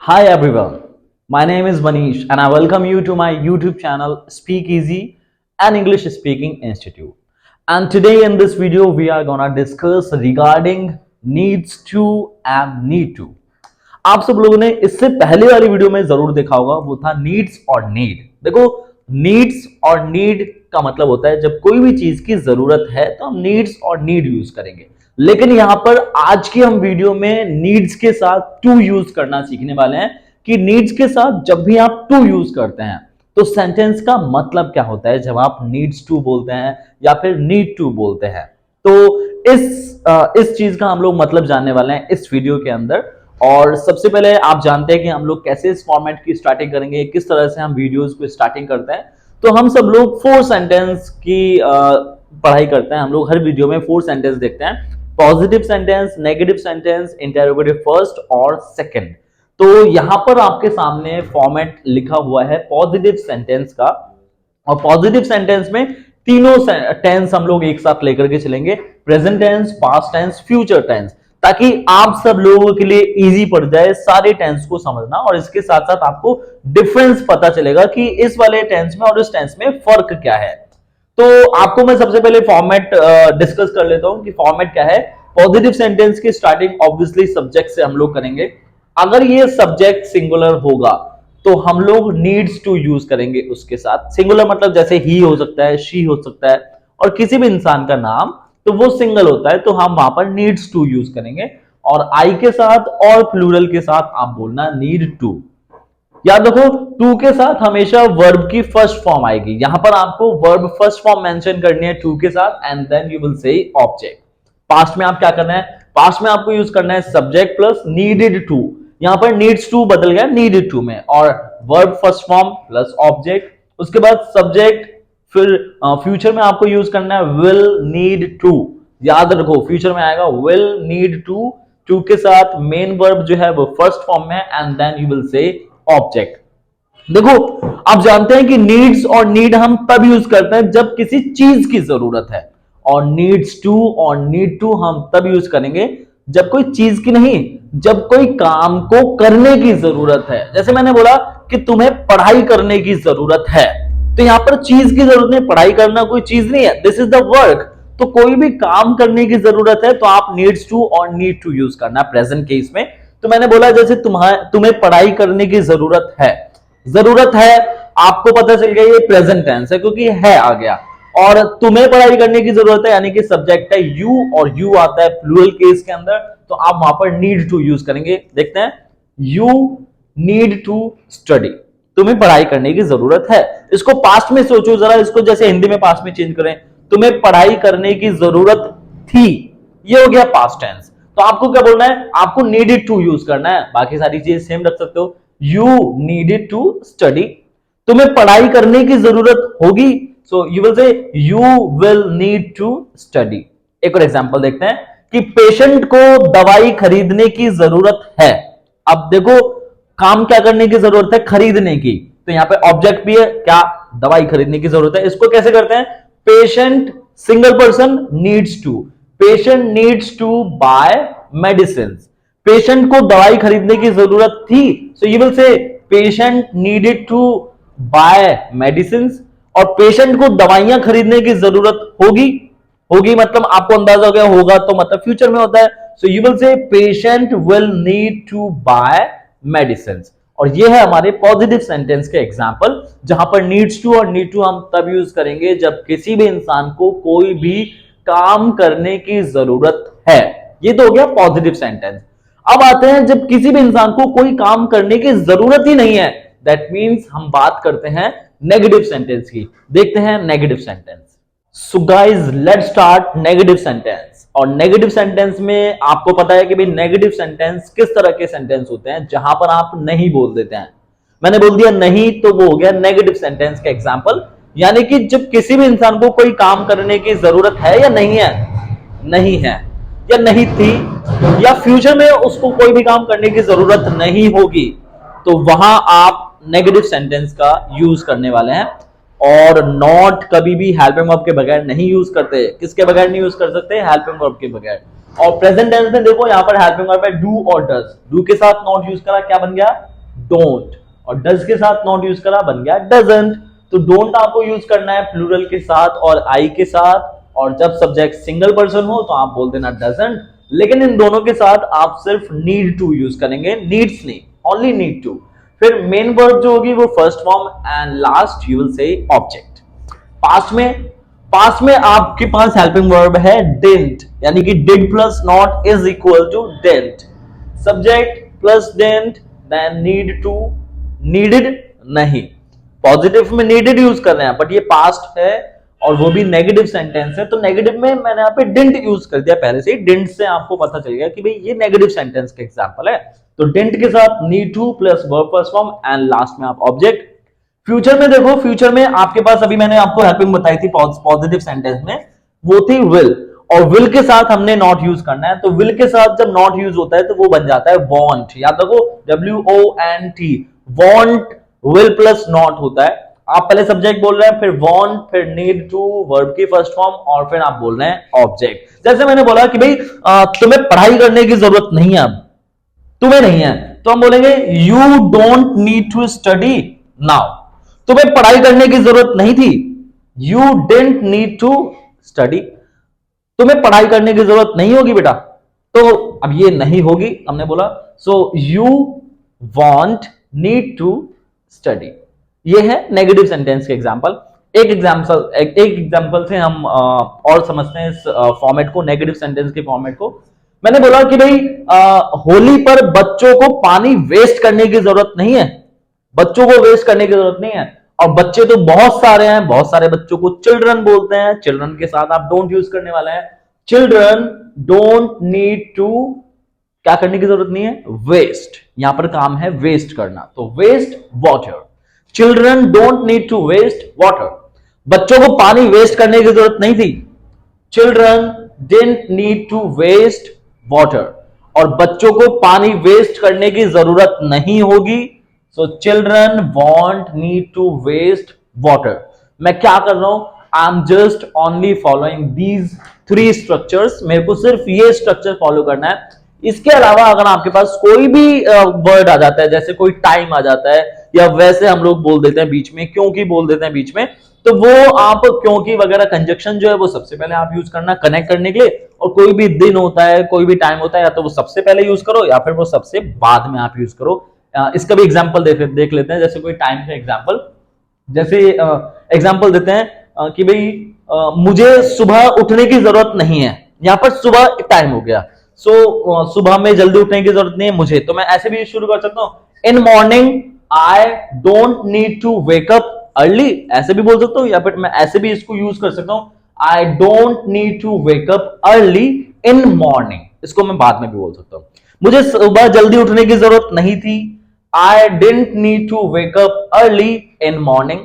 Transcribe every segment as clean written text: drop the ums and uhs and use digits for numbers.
Hi everyone, my name is Manish and I welcome you to my YouTube channel Speak Easy, an English Speaking Institute. And today in this video we are gonna discuss regarding needs to and need to. आप सब लोगों ने इससे पहले वाली video में जरूर देखा होगा, वो था नीड्स और नीड। देखो, नीड्स और नीड का मतलब होता है जब कोई भी चीज की जरूरत है तो हम नीड्स और नीड यूज करेंगे, लेकिन यहां पर आज की हम वीडियो में नीड्स के साथ टू यूज करना सीखने वाले हैं कि नीड्स के साथ जब भी आप टू यूज करते हैं तो सेंटेंस का मतलब क्या होता है जब आप नीड्स टू बोलते हैं या फिर नीड टू बोलते हैं। तो इस चीज का हम लोग मतलब जानने वाले हैं इस वीडियो के अंदर। और सबसे पहले आप जानते हैं कि हम लोग कैसे इस फॉर्मेट की स्टार्टिंग करेंगे, किस तरह से हम वीडियोस को स्टार्टिंग करते हैं। तो हम सब लोग फोर सेंटेंस की पढ़ाई करते हैं। हम लोग हर वीडियो में फोर सेंटेंस देखते हैं, positive sentence, negative sentence, interrogative first और सेकंड। तो यहां पर आपके सामने फॉर्मेट लिखा हुआ है पॉजिटिव सेंटेंस का, और पॉजिटिव सेंटेंस में तीनों टेंस हम लोग एक साथ लेकर के चलेंगे, present tense, past tense, future tense, ताकि आप सब लोगों के लिए इजी पड़ जाए सारे टेंस को समझना। और इसके साथ साथ आपको डिफरेंस पता चलेगा कि इस वाले टेंस में और इस टेंस में फर्क क्या है। तो आपको मैं सबसे पहले फॉर्मेट डिस्कस कर लेता हूं कि फॉर्मेट क्या है। पॉजिटिव सेंटेंस की स्टार्टिंग ऑब्वियसली सब्जेक्ट से हम लोग करेंगे। अगर ये सब्जेक्ट सिंगुलर होगा तो हम लोग नीड्स टू यूज करेंगे उसके साथ। सिंगुलर मतलब जैसे ही हो सकता है, शी हो सकता है, और किसी भी इंसान का नाम तो वो सिंगल होता है, तो हम वहां पर नीड्स टू यूज करेंगे। और आई के साथ और प्लूरल के साथ आप बोलना नीड टू। याद रखो, टू के साथ हमेशा वर्ब की फर्स्ट फॉर्म आएगी। यहां पर आपको वर्ब फर्स्ट फॉर्म मेंशन करनी है टू के साथ, and then you will say object. Past में आप क्या करना है, पास्ट में आपको यूज करना है सब्जेक्ट प्लस नीडेड टू। यहां पर नीड्स टू बदल गया नीडेड टू में, और verb first form plus object, उसके बाद सब्जेक्ट, फिर फ्यूचर में आपको यूज करना है विल नीड टू। याद रखो, फ्यूचर में आएगा विल नीड टू, टू के साथ मेन वर्ब जो है वो फर्स्ट फॉर्म में, and then you will say object. देखो, आप जानते हैं कि नीड्स और नीड हम तब यूज करते हैं जब किसी चीज की जरूरत है, और नीड्स टू और नीड टू हम तब यूज करेंगे जब कोई चीज की नहीं, जब कोई काम को करने की जरूरत है। जैसे मैंने बोला कि तुम्हें पढ़ाई करने की जरूरत है, तो यहां पर चीज की जरूरत नहीं, पढ़ाई करना कोई चीज नहीं है, दिस इज द वर्क। तो कोई भी काम करने की जरूरत है तो आप नीड्स टू और नीड टू यूज करना प्रेजेंट केस में। तो मैंने बोला जैसे तुम्हें पढ़ाई करने की जरूरत है, जरूरत है आपको पता चल गया ये प्रेजेंट टेंस है क्योंकि है आ गया, और तुम्हें पढ़ाई करने की जरूरत है यानी कि सब्जेक्ट है यू, और यू आता है प्लूरल केस के अंदर, तो आप वहां पर नीड टू यूज करेंगे। देखते हैं, यू नीड टू स्टडी, तुम्हें पढ़ाई करने की जरूरत है। इसको पास्ट में सोचो जरा, इसको जैसे हिंदी में पास्ट में चेंज करें, तुम्हें पढ़ाई करने की जरूरत थी, ये हो गया पास्ट टेंस। तो आपको क्या बोलना है, आपको नीडेड टू यूज करना है, बाकी सारी चीजें सेम रख सकते हो। यू नीडेड टू स्टडी, तुम्हें पढ़ाई करने की जरूरत होगी, so you will say you will need to study. एक और एग्जांपल देखते हैं कि पेशेंट को दवाई खरीदने की जरूरत है। अब देखो, काम क्या करने की जरूरत है, खरीदने की, तो यहां पे ऑब्जेक्ट भी है, क्या, दवाई खरीदने की जरूरत है। इसको कैसे करते हैं, patient single person needs to, patient needs to buy medicine, patient को दवाई खरीदने की जरूरत थी, so you will say patient needed to buy medicine. और पेशेंट को दवाइयां खरीदने की जरूरत होगी, होगी मतलब आपको अंदाजा हो गया, होगा तो मतलब फ्यूचर में होता है, so you will say patient will need to buy medicine. और ये है हमारे पॉजिटिव सेंटेंस के एग्जांपल, जहां पर नीड्स टू और नीड टू हम तब यूज करेंगे जब किसी भी इंसान को कोई भी काम करने की जरूरत है। ये तो हो गया पॉजिटिव सेंटेंस। अब आते हैं जब किसी भी इंसान को कोई काम करने की जरूरत ही नहीं है, दैट मीन्स हम बात करते हैं नेगेटिव सेंटेंस की। देखते हैं negative sentence. So guys, let's start negative sentence. और नेगेटिव सेंटेंस में आपको पता है कि भाई नेगेटिव सेंटेंस किस तरह के सेंटेंस होते हैं, जहां पर आप नहीं बोल देते हैं। मैंने बोल दिया नहीं, तो वो हो गया नेगेटिव सेंटेंस का एग्जांपल। यानी कि जब किसी भी इंसान को कोई काम करने की जरूरत है या नहीं है, नहीं है या नहीं थी, या फ्यूचर में उसको कोई भी काम करने की जरूरत नहीं होगी, तो वहां आप नेगेटिव सेंटेंस का यूज करने वाले हैं। और नॉट कभी भी हेल्पिंग वर्ब के बगैर नहीं यूज करते। किसके बगैर नहीं यूज कर सकते, हेल्पिंग वर्ब के बगैर। और प्रेजेंट टेंस में देखो, यहां पर हेल्पिंग वर्ब है डू और डज, डू के साथ नॉट यूज करा, क्या बन गया, डोंट, और डज के साथ नॉट यूज करा, बन गया डजंट। तो डोंट आपको यूज करना है प्लूरल के साथ और आई के साथ, और जब सब्जेक्ट सिंगल पर्सन हो तो आप बोल देना डजंट। लेकिन इन दोनों के साथ आप सिर्फ नीड टू यूज करेंगे, नीड्स नहीं, ओनली नीड टू। फिर मेन वर्ब जो होगी वो first form, and last you will say object. Past में आपके पास हेल्पिंग वर्ब है डिडंट, यानी कि did plus not is equal to didn't. Subject plus didn't, then need to, needed नहीं। पॉजिटिव में नीडेड यूज कर रहे हैं, बट ये पास्ट है और वो भी नेगेटिव सेंटेंस है, तो नेगेटिव में मैंने यहाँ पे डिडंट यूज कर दिया पहले से ही। डिडंट से आपको पता चल गया कि भाई ये नेगेटिव सेंटेंस का एग्जांपल है। तो डिडंट के साथ need two plus verb first form and last में आप ऑब्जेक्ट। फ्यूचर में देखो, फ्यूचर में आपके पास अभी मैंने आपको हेल्पिंग बताई थी पॉजिटिव सेंटेंस में, वो थी विल, और विल के साथ हमने नॉट यूज करना है। तो विल के साथ जब नॉट यूज होता है तो वो बन जाता है वांट। याद रखो, WONT, want will plus not होता है। आप पहले सब्जेक्ट बोल रहे हैं, फिर वांट, फिर नीड टू, वर्ब की फर्स्ट फॉर्म, और फिर आप बोल रहे हैं ऑब्जेक्ट। जैसे मैंने बोला कि भाई तुम्हें पढ़ाई करने की जरूरत नहीं है, अब तुम्हें नहीं है, तो हम बोलेंगे you don't need to study now. तुम्हें पढ़ाई करने की जरूरत नहीं थी, you didn't need to study. तुम्हें पढ़ाई करने की जरूरत नहीं होगी बेटा, तो अब ये नहीं होगी, हमने बोला so you won't need to study. ये है नेगेटिव सेंटेंस के एग्जांपल। एक एग्जांपल से हम और समझते हैं इस फॉर्मेट को, नेगेटिव सेंटेंस के फॉर्मेट को। मैंने बोला कि भाई होली पर बच्चों को पानी वेस्ट करने की जरूरत नहीं है, बच्चों को वेस्ट करने की जरूरत नहीं है, और बच्चे तो बहुत सारे हैं, बहुत सारे बच्चों को चिल्ड्रन बोलते हैं। चिल्ड्रन के साथ आप डोंट यूज करने वाला है। चिल्ड्रन डोंट नीड टू, क्या करने की जरूरत नहीं है, वेस्ट। यहां पर काम है वेस्ट करना, तो waste water. Children don't need to waste water. बच्चों को पानी वेस्ट करने की जरूरत नहीं थी, children didn't need to waste water. और बच्चों को पानी वेस्ट करने की जरूरत नहीं होगी, so children won't need to waste water. मैं क्या कर रहा हूं, I am just only following these 3 structures. मेरे को सिर्फ ये स्ट्रक्चर फॉलो करना है। इसके अलावा अगर आपके पास कोई भी वर्ड आ जाता है, जैसे कोई टाइम आ जाता है, या वैसे हम लोग बोल देते हैं बीच में, क्योंकि बोल देते हैं बीच में, तो वो आप क्योंकि वगैरह कंजक्शन जो है वो सबसे पहले आप यूज करना कनेक्ट करने के लिए। और कोई भी दिन होता है, कोई भी टाइम होता है, या तो वो सबसे पहले यूज करो या फिर वो सबसे बाद में आप यूज करो। इसका भी एग्जांपल देख लेते हैं। जैसे कोई टाइम का एग्जांपल, जैसे एग्जांपल देते हैं कि भाई मुझे सुबह उठने की जरूरत नहीं है। यहां पर सुबह टाइम हो गया, सो सुबह में जल्दी उठने की जरूरत नहीं है मुझे, तो मैं ऐसे भी शुरू कर सकता हूं, in morning I don't need to wake up early, ऐसे भी बोल सकता हूं। या फिर मैं ऐसे भी इसको यूज कर सकता हूं, I don't need to wake up early in morning. इसको मैं बाद में भी बोल सकता हूं, मुझे सुबह जल्दी उठने की जरूरत नहीं थी, I didn't need to wake up early in morning.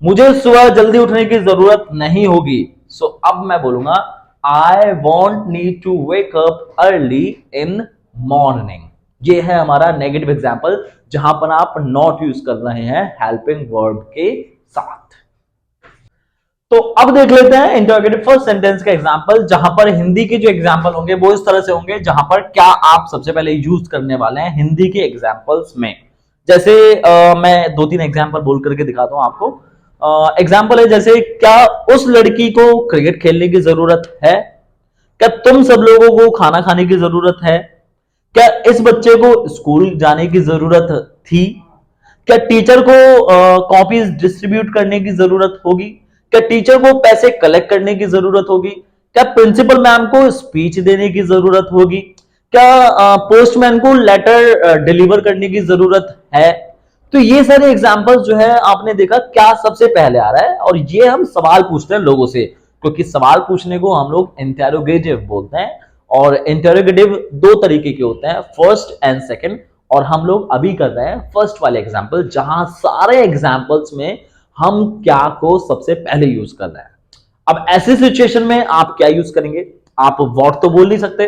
मुझे सुबह जल्दी उठने की जरूरत नहीं होगी, सो अब मैं बोलूंगा I won't need to wake up early in morning. ये है हमारा नेगेटिव एग्जाम्पल, जहां पर आप नॉट यूज कर रहे हैं हेल्पिंग वर्ब के साथ। तो अब देख लेते हैं इंटरोगेटिव फर्स्ट सेंटेंस का एग्जांपल, जहां पर हिंदी के जो एग्जांपल होंगे वो इस तरह से होंगे, जहां पर क्या आप सबसे पहले यूज करने वाले हैं हिंदी के एग्जांपल्स में। जैसे मैं 2-3 एग्जांपल बोल करके दिखाता हूं आपको। एग्जांपल है जैसे, क्या उस लड़की को क्रिकेट खेलने की जरूरत है? क्या तुम सब लोगों को खाना खाने की जरूरत है? क्या इस बच्चे को स्कूल जाने की जरूरत थी? क्या टीचर को कॉपीज डिस्ट्रीब्यूट करने की जरूरत होगी? क्या टीचर को पैसे कलेक्ट करने की जरूरत होगी? क्या प्रिंसिपल मैम को स्पीच देने की जरूरत होगी? क्या पोस्टमैन को लेटर डिलीवर करने की जरूरत है? तो ये सारे एग्जांपल्स जो है आपने देखा क्या सबसे पहले आ रहा है, और ये हम सवाल पूछते हैं लोगों से, क्योंकि सवाल पूछने को हम लोग इंटेरोगेटिव बोलते हैं। और इंटेरोगेटिव 2 तरीके के होते हैं, फर्स्ट एंड सेकंड। और हम लोग अभी कर रहे हैं फर्स्ट वाले एग्जांपल, जहां सारे एग्जांपल्स में हम क्या को सबसे पहले यूज कर रहे हैं। अब ऐसी सिचुएशन में आप क्या यूज करेंगे? आप व्हाट तो बोल नहीं सकते,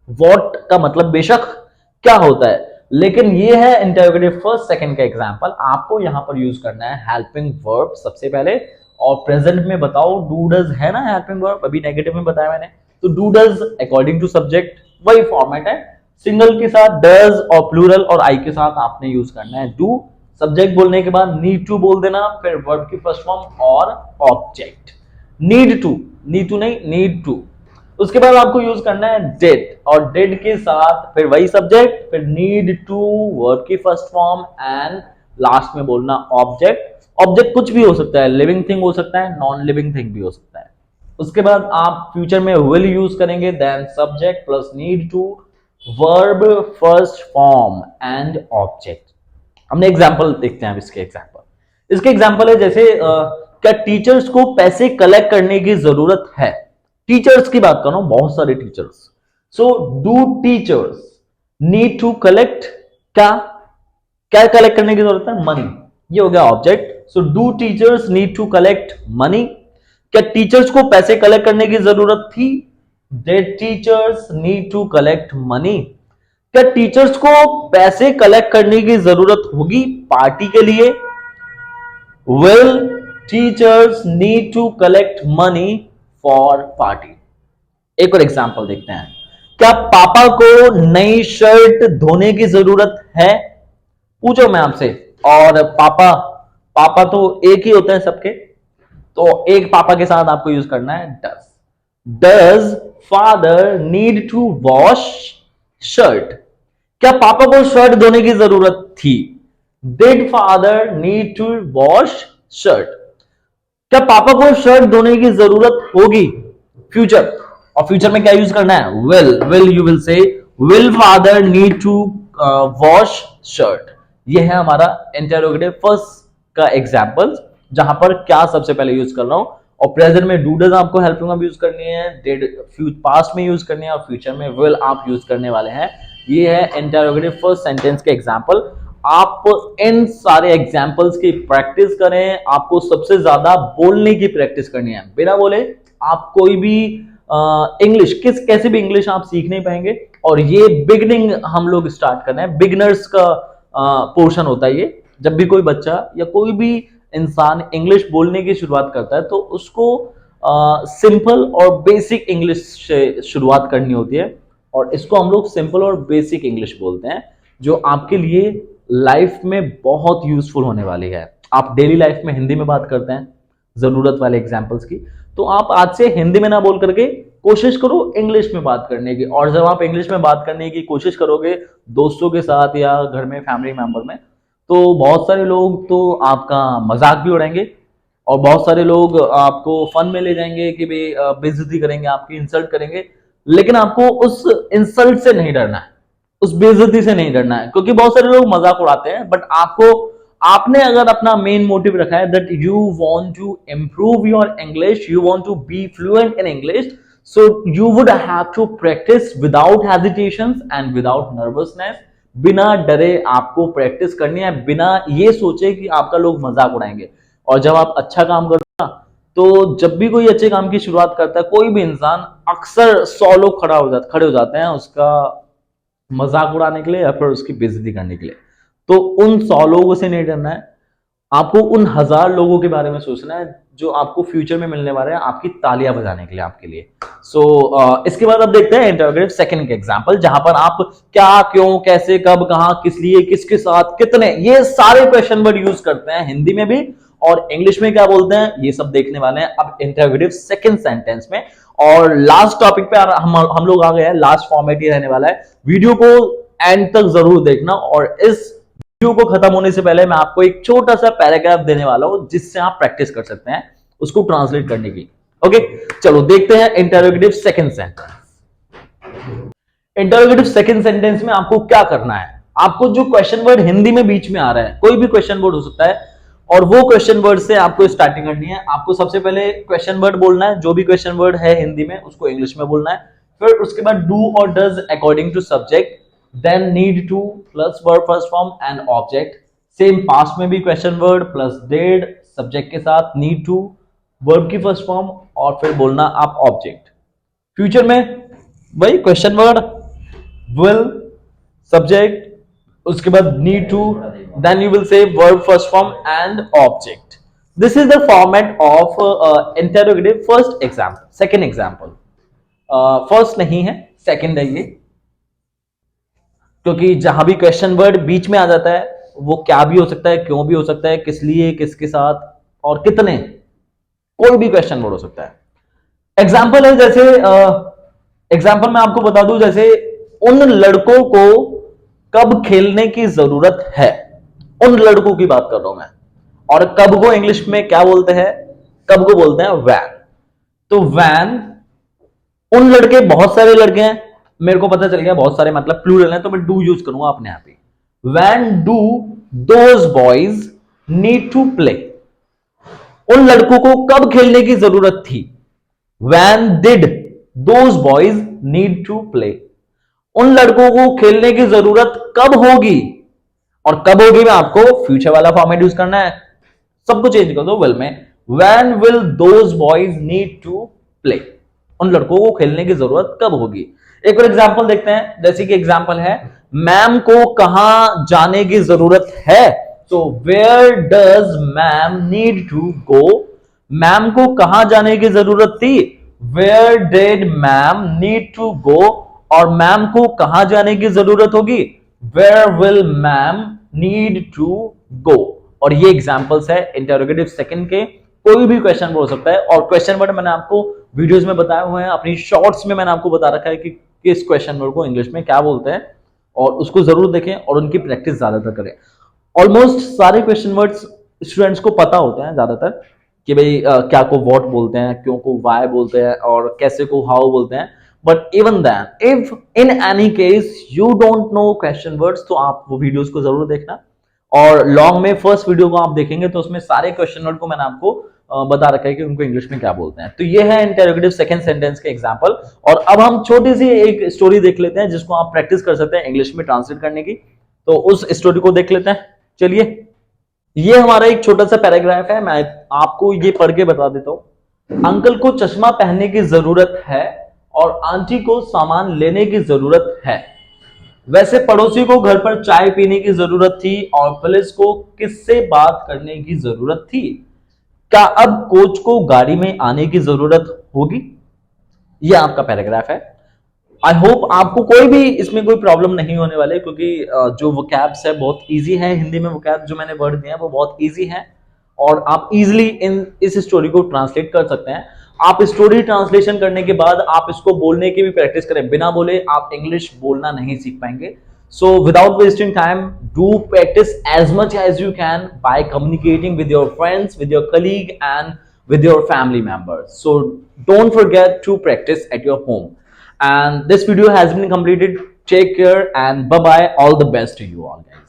व्हाट का मतलब बेशक क्या होता है, लेकिन ये है इंटरोगेटिव फर्स्ट सेकंड का एग्जांपल। आपको यहां पर यूज करना है हेल्पिंग वर्ब सबसे पहले। और प्रेजेंट में बताओ, डू डज है ना हेल्पिंग वर्ब, अभी नेगेटिव में बताया मैंने, तो do does according to subject, वही फॉर्मेट है। सिंगल के साथ डज और प्लूरल और आई के साथ आपने यूज करना है डू। सब्जेक्ट बोलने के बाद नीड टू बोल देना, फिर वर्ब की फर्स्ट फॉर्म और ऑब्जेक्ट। नीड टू नहीं, नीड टू। उसके बाद आपको यूज करना है डिड, और डिड के साथ फिर वही सब्जेक्ट, फिर नीड टू, वर्ब की फर्स्ट फॉर्म एंड लास्ट में बोलना ऑब्जेक्ट। ऑब्जेक्ट कुछ भी हो सकता है, लिविंग थिंग हो सकता है, नॉन लिविंग थिंग भी हो सकता है। उसके बाद आप फ्यूचर में विल यूज करेंगे, then subject plus need to, verb first form and object. हमने एग्जांपल देखते हैं अब इसके एग्जांपल है जैसे क्या टीचर्स को पैसे कलेक्ट करने की जरूरत है। टीचर्स की बात कर रहा हूं, बहुत सारे teachers. So do teachers need to collect, क्या क्या कलेक्ट करने की जरूरत है, मनी। ये हो गया object. So do teachers need to collect money. क्या टीचर्स को पैसे कलेक्ट करने की जरूरत थी, did teachers need to collect money. क्या टीचर्स को पैसे कलेक्ट करने की जरूरत होगी पार्टी के लिए, will teachers need to collect money for party. एक और एग्जांपल देखते हैं। क्या पापा को नई शर्ट धोने की जरूरत है, पूछो मैं आपसे। और पापा पापा तो एक ही होते हैं सबके, तो एक पापा के साथ आपको यूज करना है does father need to wash shirt. क्या पापा को शर्ट धोने की जरूरत थी, did father need to wash shirt. क्या पापा को शर्ट धोने की जरूरत होगी, फ्यूचर। और फ्यूचर में क्या यूज करना है, will you will say will father need to wash shirt. ये है हमारा इंटरोगेटिव फर्स्ट का एग्जांपल, जहां पर क्या सबसे पहले यूज कर रहा हूं, और प्रेजेंट में डू डज आपको हेल्पिंग वर्ब यूज करनी है, डिड पास्ट में यूज करनी है, और फ्यूचर में विल आप यूज करने वाले हैं। ये है इंटरोगेटिव फर्स्ट सेंटेंस के एग्जांपल। आप इन सारे एग्जांपल्स की प्रैक्टिस करें। आपको सबसे ज्यादा बोलने की प्रैक्टिस करनी है, बिना बोले आप कोई भी इंग्लिश कैसे भी इंग्लिश आप सीख नहीं पाएंगे। और ये बिगनिंग हम लोग स्टार्ट कर रहे हैं, बिगनर्स का पोर्शन होता है ये। जब भी कोई बच्चा या कोई भी इंसान इंग्लिश बोलने की शुरुआत करता है तो उसको सिंपल और बेसिक इंग्लिश से शुरुआत करनी होती है, और इसको हम लोग सिंपल और बेसिक इंग्लिश बोलते हैं, जो आपके लिए लाइफ में बहुत यूजफुल होने वाली है। आप डेली लाइफ में हिंदी में बात करते हैं जरूरत वाले एग्जाम्पल्स की, तो आप आज से हिंदी में ना बोल करके कोशिश करो इंग्लिश में बात करने की। और जब आप इंग्लिश में बात करने की कोशिश करोगे दोस्तों के साथ या घर में फैमिली मेंबर में, तो बहुत सारे लोग तो आपका मजाक भी उड़ाएंगे, और बहुत सारे लोग आपको फन में ले जाएंगे कि भाई बेइज्जती करेंगे, आपकी इंसल्ट करेंगे। लेकिन आपको उस इंसल्ट से नहीं डरना है, उस बेइज्जती से नहीं डरना है, क्योंकि बहुत सारे लोग मजाक उड़ाते हैं। बट आपने अगर अपना मेन मोटिव रखा है that you want to improve your English, you want to be fluent in English, so you would have to practise without hesitations and without nervousness. बिना डरे आपको प्रैक्टिस करनी है, बिना ये सोचे कि आपका लोग मजाक उड़ाएंगे। और जब आप अच्छा काम करते हो ना, तो जब भी कोई अच्छे काम की शुरुआत करता है कोई भी इंसान, अक्सर 100 लोग खड़े हो जाते हैं उसका मजाक उड़ाने के लिए या फिर उसकी बेइज्जती करने के लिए। तो उन 100 लोगों से नहीं डरना है, आपको उन 1000 लोगों के बारे में सोचना है जो आपको फ्यूचर में मिलने वाले हैं आपकी तालियां बजाने के लिए, आपके लिए। इसके बाद अब देखते हैं इंटरोगेटिव सेकंड के एग्जांपल, जहां पर आप क्या, क्यों, कैसे, कब, कहां, किस लिए, किसके साथ, कितने, ये सारे क्वेश्चन वर्ड यूज करते हैं हिंदी में भी, और इंग्लिश में क्या बोलते हैं ये सब देखने वाले हैं अब इंटरोगेटिव सेकंड सेंटेंस में। और लास्ट टॉपिक पे हम लोग आ गए हैं, लास्ट फॉर्मेट ये रहने वाला है। वीडियो को एंड तक जरूर देखना, और इस वीडियो को खत्म होने से पहले मैं आपको एक छोटा सा पैराग्राफ देने वाला हूं जिससे आप प्रैक्टिस कर सकते हैं उसको ट्रांसलेट करने की। ओके, चलो देखते हैं interrogative second sentence. Interrogative second sentence में आपको क्या करना है, आपको जो क्वेश्चन वर्ड हिंदी में बीच में आ रहा है, कोई भी क्वेश्चन वर्ड हो सकता है, और वो क्वेश्चन वर्ड से आपको स्टार्टिंग करनी है। आपको सबसे पहले क्वेश्चन वर्ड बोलना है, जो भी क्वेश्चन वर्ड है हिंदी में उसको इंग्लिश में बोलना है। फिर उसके बाद डू और does according to subject, then need to plus verb first form and object। Same past में भी question word plus did subject के साथ need to वर्ब की फर्स्ट फॉर्म, और फिर बोलना आप ऑब्जेक्ट। फ्यूचर में वही क्वेश्चन वर्ड, will, सब्जेक्ट, उसके बाद need to, then you will say verb first form and object। This is the format of interrogative first example। second example, first नहीं है, सेकंड है ये। क्योंकि जहां भी क्वेश्चन वर्ड बीच में आ जाता है वो क्या भी हो सकता है, क्यों भी हो सकता है, किस लिए, किसके साथ और कितने, कोई भी क्वेश्चन वर्ड हो सकता है। एग्जाम्पल है जैसे एग्जाम्पल मैं आपको बता दूं, जैसे उन लड़कों को कब खेलने की जरूरत है, उन लड़कों की बात कर रहा हूं मैं। और कब को इंग्लिश में क्या बोलते हैं, कब को बोलते हैं वैन। तो वैन, उन लड़के, बहुत सारे लड़के हैं, मेरे को पता चल गया बहुत सारे मतलब प्लूरल है, तो मैं डू यूज करूंगा अपने आप ही। When do those boys need to play, उन लड़कों को कब खेलने की जरूरत थी। When did those boys need to play, उन लड़कों को खेलने की जरूरत कब होगी। और कब होगी में आपको फ्यूचर वाला फॉर्मेट यूज करना है, सबको चेंज कर दो विल में। When will those boys need to play, उन लड़कों को खेलने की जरूरत कब होगी। एक और एग्जांपल देखते हैं, जैसे कि एग्जांपल है मैम को कहां जाने की जरूरत है। तो where does ma'am need to go, ma'am को कहां जाने की जरूरत थी। Where did ma'am need to go, और मैम को कहां जाने की जरूरत होगी। Where will ma'am need to go. और ये एग्जांपल्स है इंटरोगेटिव सेकंड के, कोई भी क्वेश्चन हो सकता है। और क्वेश्चन वर्ड मैंने आपको वीडियोस में बताए हुए हैं, अपनी शॉर्ट्स में मैंने आपको बता रखा है कि किस क्वेश्चन वर्ड को इंग्लिश में क्या बोलते हैं, और उसको जरूर देखें और उनकी प्रैक्टिस ज्यादातर करें। ऑलमोस्ट सारे क्वेश्चन वर्ड्स स्टूडेंट्स को पता होते हैं ज्यादातर, कि भाई क्या को व्हाट बोलते हैं, क्यों को वाई बोलते हैं, और कैसे को हाउ बोलते हैं। But even then if in any case you don't know question words, तो आप वो वीडियोस को जरूर देखना। और लॉन्ग में फर्स्ट वीडियो को आप देखेंगे तो उसमें सारे क्वेश्चन वर्ड को मैंने आपको बता रखा है कि उनको इंग्लिश में क्या बोलते हैं। तो ये है इंटरोगेटिव सेकंड सेंटेंस के एग्जांपल। और अब हम छोटी सी एक स्टोरी देख लेते हैं जिसको आप प्रैक्टिस कर सकते हैं इंग्लिश में ट्रांसलेट करने की। तो उस स्टोरी को देख लेते हैं, चलिए। ये हमारा एक छोटा सा पैराग्राफ है, मैं आपको ये पढ़ के बता देता हूं। अंकल को चश्मा पहनने की जरूरत है और आंटी को सामान लेने की जरूरत है। वैसे पड़ोसी को घर पर चाय पीने की जरूरत थी और पुलिस को किससे बात करने की जरूरत थी। क्या अब कोच को गाड़ी में आने की जरूरत होगी। यह आपका पैराग्राफ है। आई होप आपको कोई भी इसमें कोई प्रॉब्लम नहीं होने वाले, क्योंकि जो वोकैब्स है बहुत इजी है। हिंदी में वोकैब जो मैंने वर्ड दिए हैं वो बहुत इजी है, और आप इजीली इस स्टोरी को ट्रांसलेट कर सकते हैं। आप स्टोरी ट्रांसलेशन करने के बाद आप इसको बोलने की भी प्रैक्टिस करें, बिना बोले आप इंग्लिश बोलना नहीं सीख पाएंगे। So without wasting time, do practice as much as you can by communicating with your friends, with your colleague, and with your family members. So don't forget to practice at your home. And this video has been completed. Take care and bye bye. All the best to you all, guys.